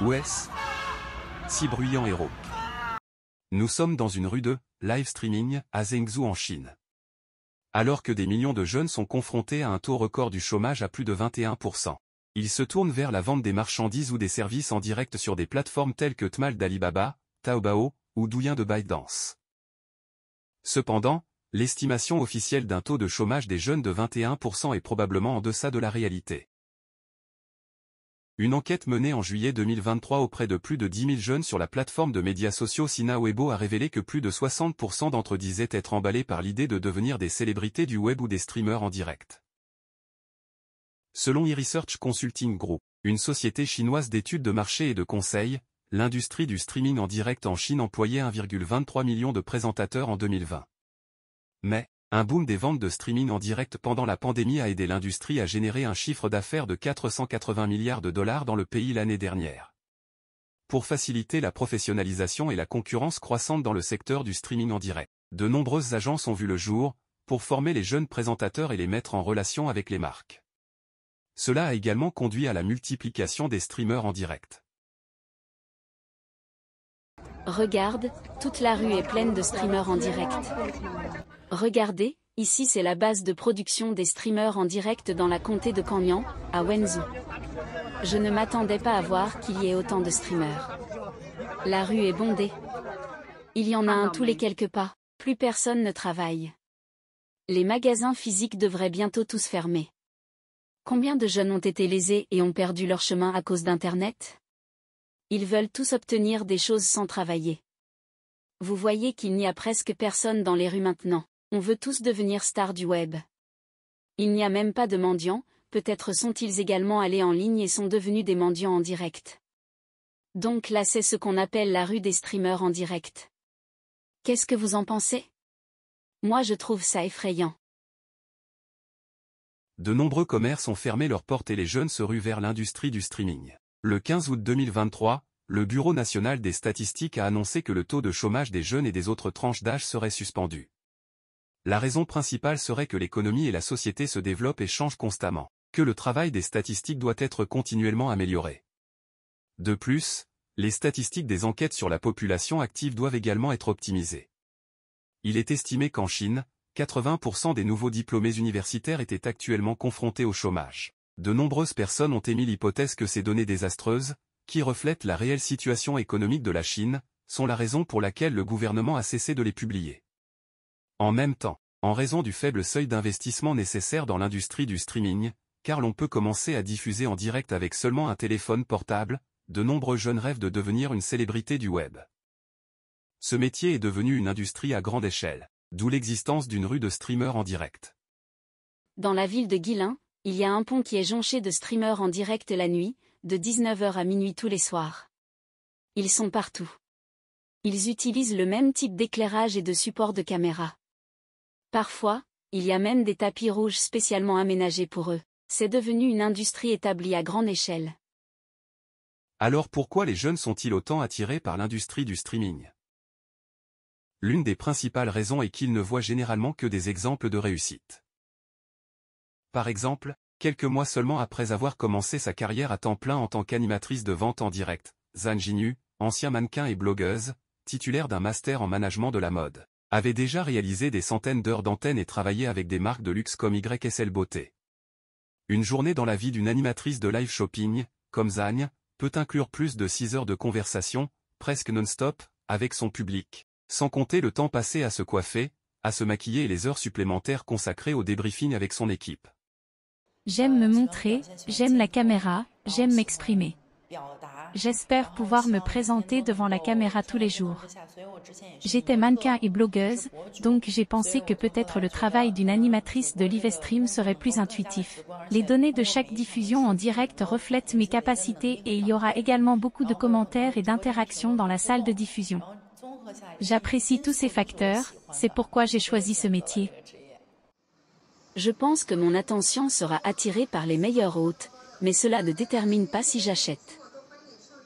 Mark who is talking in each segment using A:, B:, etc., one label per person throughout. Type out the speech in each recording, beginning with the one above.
A: Où est-ce si bruyant et rauque. Nous sommes dans une rue de live streaming à Zhengzhou en Chine. Alors que des millions de jeunes sont confrontés à un taux record du chômage à plus de 21%. Ils se tournent vers la vente des marchandises ou des services en direct sur des plateformes telles que Tmall d'Alibaba, Taobao ou Douyin de ByteDance. Cependant, l'estimation officielle d'un taux de chômage des jeunes de 21% est probablement en deçà de la réalité. Une enquête menée en juillet 2023 auprès de plus de 10 000 jeunes sur la plateforme de médias sociaux Sina Weibo a révélé que plus de 60% d'entre eux disaient être emballés par l'idée de devenir des célébrités du web ou des streamers en direct. Selon eResearch Consulting Group, une société chinoise d'études de marché et de conseil, l'industrie du streaming en direct en Chine employait 1,23 million de présentateurs en 2020. Mais, un boom des ventes de streaming en direct pendant la pandémie a aidé l'industrie à générer un chiffre d'affaires de 480 milliards de dollars dans le pays l'année dernière. Pour faciliter la professionnalisation et la concurrence croissante dans le secteur du streaming en direct, de nombreuses agences ont vu le jour, pour former les jeunes présentateurs et les mettre en relation avec les marques. Cela a également conduit à la multiplication des streamers en direct.
B: Regarde, toute la rue est pleine de streamers en direct. Regardez, ici c'est la base de production des streamers en direct dans la comté de Canyan, à Wenzhou. Je ne m'attendais pas à voir qu'il y ait autant de streamers. La rue est bondée. Il y en a un tous les quelques pas, plus personne ne travaille. Les magasins physiques devraient bientôt tous fermer. Combien de jeunes ont été lésés et ont perdu leur chemin à cause d'Internet ? Ils veulent tous obtenir des choses sans travailler. Vous voyez qu'il n'y a presque personne dans les rues maintenant. On veut tous devenir stars du web. Il n'y a même pas de mendiants, peut-être sont-ils également allés en ligne et sont devenus des mendiants en direct. Donc là c'est ce qu'on appelle la rue des streamers en direct. Qu'est-ce que vous en pensez ? Moi je trouve ça effrayant.
A: De nombreux commerces ont fermé leurs portes et les jeunes se ruent vers l'industrie du streaming. Le 15 août 2023, le Bureau national des statistiques a annoncé que le taux de chômage des jeunes et des autres tranches d'âge serait suspendu. La raison principale serait que l'économie et la société se développent et changent constamment, que le travail des statistiques doit être continuellement amélioré. De plus, les statistiques des enquêtes sur la population active doivent également être optimisées. Il est estimé qu'en Chine, 80% des nouveaux diplômés universitaires étaient actuellement confrontés au chômage. De nombreuses personnes ont émis l'hypothèse que ces données désastreuses, qui reflètent la réelle situation économique de la Chine, sont la raison pour laquelle le gouvernement a cessé de les publier. En même temps, en raison du faible seuil d'investissement nécessaire dans l'industrie du streaming, car l'on peut commencer à diffuser en direct avec seulement un téléphone portable, de nombreux jeunes rêvent de devenir une célébrité du web. Ce métier est devenu une industrie à grande échelle, d'où l'existence d'une rue de streamers en direct.
B: Dans la ville de Guilin, il y a un pont qui est jonché de streamers en direct la nuit, de 19h à minuit tous les soirs. Ils sont partout. Ils utilisent le même type d'éclairage et de support de caméra. Parfois, il y a même des tapis rouges spécialement aménagés pour eux. C'est devenu une industrie établie à grande échelle.
A: Alors pourquoi les jeunes sont-ils autant attirés par l'industrie du streaming ? L'une des principales raisons est qu'ils ne voient généralement que des exemples de réussite. Par exemple, quelques mois seulement après avoir commencé sa carrière à temps plein en tant qu'animatrice de vente en direct, Zhang Jinyu, ancien mannequin et blogueuse, titulaire d'un master en management de la mode, avait déjà réalisé des centaines d'heures d'antenne et travaillé avec des marques de luxe comme YSL Beauté. Une journée dans la vie d'une animatrice de live shopping, comme Zhang, peut inclure plus de 6 heures de conversation, presque non-stop, avec son public, sans compter le temps passé à se coiffer, à se maquiller et les heures supplémentaires consacrées au débriefing avec son équipe.
C: J'aime me montrer, j'aime la caméra, j'aime m'exprimer. J'espère pouvoir me présenter devant la caméra tous les jours. J'étais mannequin et blogueuse, donc j'ai pensé que peut-être le travail d'une animatrice de live stream serait plus intuitif. Les données de chaque diffusion en direct reflètent mes capacités et il y aura également beaucoup de commentaires et d'interactions dans la salle de diffusion. J'apprécie tous ces facteurs, c'est pourquoi j'ai choisi ce métier.
B: Je pense que mon attention sera attirée par les meilleurs hôtes, mais cela ne détermine pas si j'achète.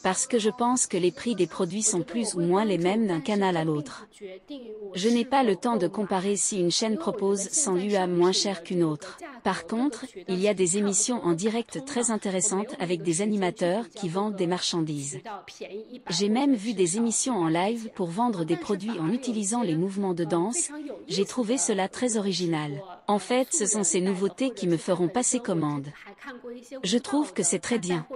B: Parce que je pense que les prix des produits sont plus ou moins les mêmes d'un canal à l'autre. Je n'ai pas le temps de comparer si une chaîne propose 100 yuan moins cher qu'une autre. Par contre, il y a des émissions en direct très intéressantes avec des animateurs qui vendent des marchandises. J'ai même vu des émissions en live pour vendre des produits en utilisant les mouvements de danse. J'ai trouvé cela très original. En fait, ce sont ces nouveautés qui me feront passer commande. Je trouve que c'est très bien.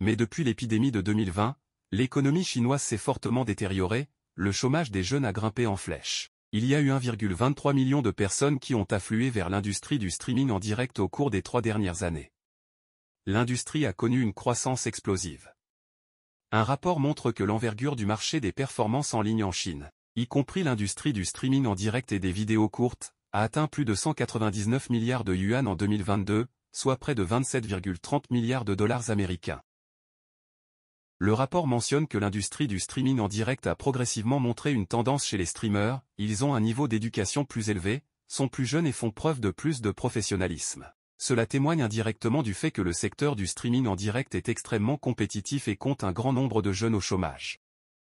A: Mais depuis l'épidémie de 2020, l'économie chinoise s'est fortement détériorée, le chômage des jeunes a grimpé en flèche. Il y a eu 1,23 million de personnes qui ont afflué vers l'industrie du streaming en direct au cours des 3 dernières années. L'industrie a connu une croissance explosive. Un rapport montre que l'envergure du marché des performances en ligne en Chine, y compris l'industrie du streaming en direct et des vidéos courtes, a atteint plus de 199 milliards de yuan en 2022, soit près de 27,30 milliards de dollars américains. Le rapport mentionne que l'industrie du streaming en direct a progressivement montré une tendance chez les streamers, ils ont un niveau d'éducation plus élevé, sont plus jeunes et font preuve de plus de professionnalisme. Cela témoigne indirectement du fait que le secteur du streaming en direct est extrêmement compétitif et compte un grand nombre de jeunes au chômage.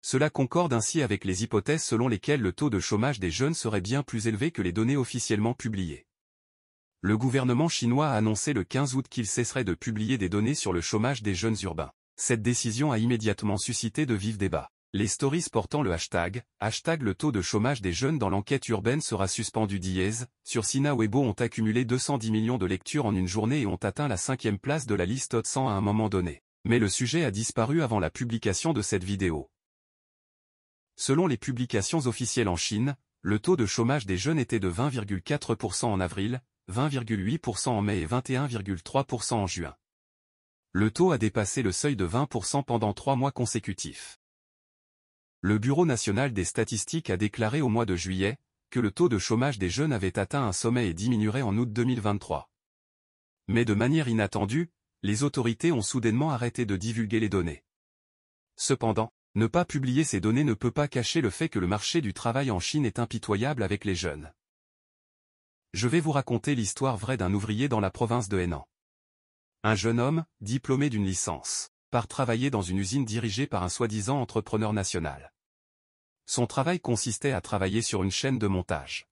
A: Cela concorde ainsi avec les hypothèses selon lesquelles le taux de chômage des jeunes serait bien plus élevé que les données officiellement publiées. Le gouvernement chinois a annoncé le 15 août qu'il cesserait de publier des données sur le chômage des jeunes urbains. Cette décision a immédiatement suscité de vifs débats. Les stories portant le hashtag le taux de chômage des jeunes dans l'enquête urbaine sera suspendu dièse, sur Sina Weibo ont accumulé 210 millions de lectures en une journée et ont atteint la 5e place de la liste Hot 100 à un moment donné. Mais le sujet a disparu avant la publication de cette vidéo. Selon les publications officielles en Chine, le taux de chômage des jeunes était de 20,4% en avril, 20,8% en mai et 21,3% en juin. Le taux a dépassé le seuil de 20% pendant 3 mois consécutifs. Le Bureau national des statistiques a déclaré au mois de juillet que le taux de chômage des jeunes avait atteint un sommet et diminuerait en août 2023. Mais de manière inattendue, les autorités ont soudainement arrêté de divulguer les données. Cependant, ne pas publier ces données ne peut pas cacher le fait que le marché du travail en Chine est impitoyable avec les jeunes. Je vais vous raconter l'histoire vraie d'un ouvrier dans la province de Henan. Un jeune homme, diplômé d'une licence, part travailler dans une usine dirigée par un soi-disant entrepreneur national. Son travail consistait à travailler sur une chaîne de montage.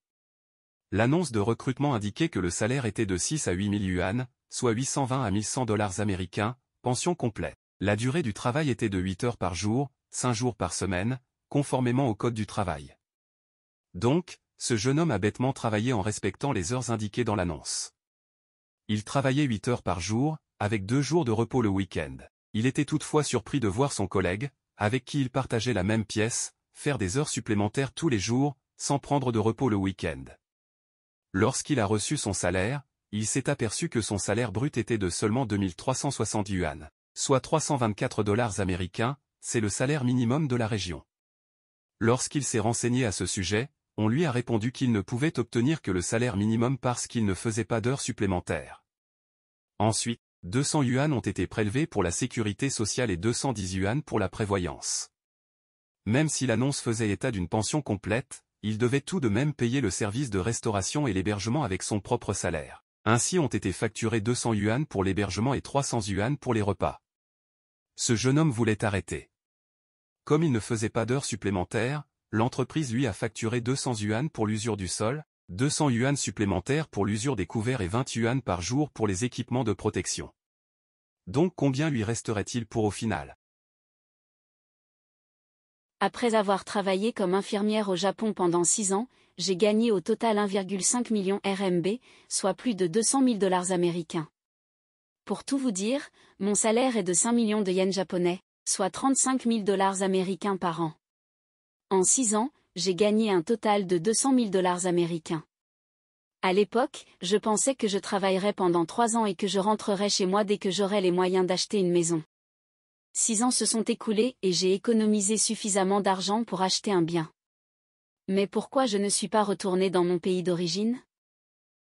A: L'annonce de recrutement indiquait que le salaire était de 6 à 8 000 yuan, soit 820 à 1100 dollars américains, pension complète. La durée du travail était de 8 heures par jour, 5 jours par semaine, conformément au code du travail. Donc, ce jeune homme a bêtement travaillé en respectant les heures indiquées dans l'annonce. Il travaillait 8 heures par jour, avec 2 jours de repos le week-end. Il était toutefois surpris de voir son collègue, avec qui il partageait la même pièce, faire des heures supplémentaires tous les jours, sans prendre de repos le week-end. Lorsqu'il a reçu son salaire, il s'est aperçu que son salaire brut était de seulement 2360 yuan, soit 324 dollars américains, c'est le salaire minimum de la région. Lorsqu'il s'est renseigné à ce sujet, on lui a répondu qu'il ne pouvait obtenir que le salaire minimum parce qu'il ne faisait pas d'heures supplémentaires. Ensuite, 200 yuan ont été prélevés pour la sécurité sociale et 210 yuan pour la prévoyance. Même si l'annonce faisait état d'une pension complète, il devait tout de même payer le service de restauration et l'hébergement avec son propre salaire. Ainsi ont été facturés 200 yuan pour l'hébergement et 300 yuan pour les repas. Ce jeune homme voulait arrêter. Comme il ne faisait pas d'heures supplémentaires, l'entreprise lui a facturé 200 yuan pour l'usure du sol, 200 yuan supplémentaires pour l'usure des couverts et 20 yuan par jour pour les équipements de protection. Donc combien lui resterait-il pour au final?
B: Après avoir travaillé comme infirmière au Japon pendant 6 ans, j'ai gagné au total 1,5 million RMB, soit plus de 200 000 dollars américains. Pour tout vous dire, mon salaire est de 5 millions de yens japonais, soit 35 000 dollars américains par an. En 6 ans, j'ai gagné un total de 200 000 dollars américains. À l'époque, je pensais que je travaillerais pendant 3 ans et que je rentrerais chez moi dès que j'aurais les moyens d'acheter une maison. 6 ans se sont écoulés et j'ai économisé suffisamment d'argent pour acheter un bien. Mais pourquoi je ne suis pas retournée dans mon pays d'origine?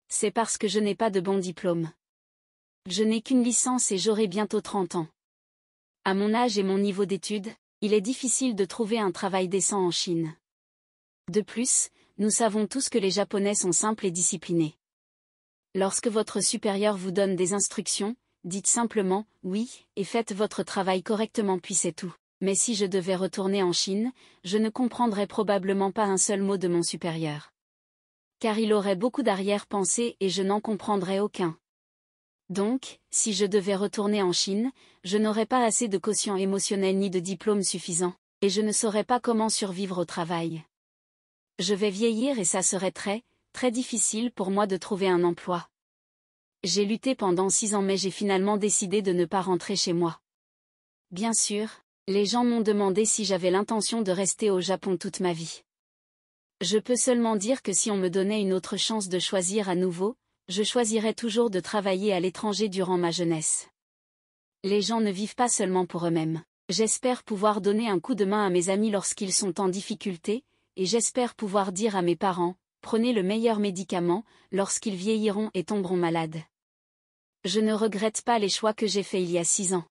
B: C'est parce que je n'ai pas de bon diplôme. Je n'ai qu'une licence et j'aurai bientôt 30 ans. À mon âge et mon niveau d'études, il est difficile de trouver un travail décent en Chine. De plus, nous savons tous que les Japonais sont simples et disciplinés. Lorsque votre supérieur vous donne des instructions, dites simplement « oui » et faites votre travail correctement puis c'est tout. Mais si je devais retourner en Chine, je ne comprendrais probablement pas un seul mot de mon supérieur. Car il aurait beaucoup d'arrière-pensées et je n'en comprendrais aucun. Donc, si je devais retourner en Chine, je n'aurais pas assez de quotient émotionnel ni de diplôme suffisant, et je ne saurais pas comment survivre au travail. Je vais vieillir et ça serait très, très difficile pour moi de trouver un emploi. J'ai lutté pendant 6 ans mais j'ai finalement décidé de ne pas rentrer chez moi. Bien sûr, les gens m'ont demandé si j'avais l'intention de rester au Japon toute ma vie. Je peux seulement dire que si on me donnait une autre chance de choisir à nouveau, je choisirais toujours de travailler à l'étranger durant ma jeunesse. Les gens ne vivent pas seulement pour eux-mêmes. J'espère pouvoir donner un coup de main à mes amis lorsqu'ils sont en difficulté, et j'espère pouvoir dire à mes parents, prenez le meilleur médicament, lorsqu'ils vieilliront et tomberont malades. Je ne regrette pas les choix que j'ai faits il y a 6 ans.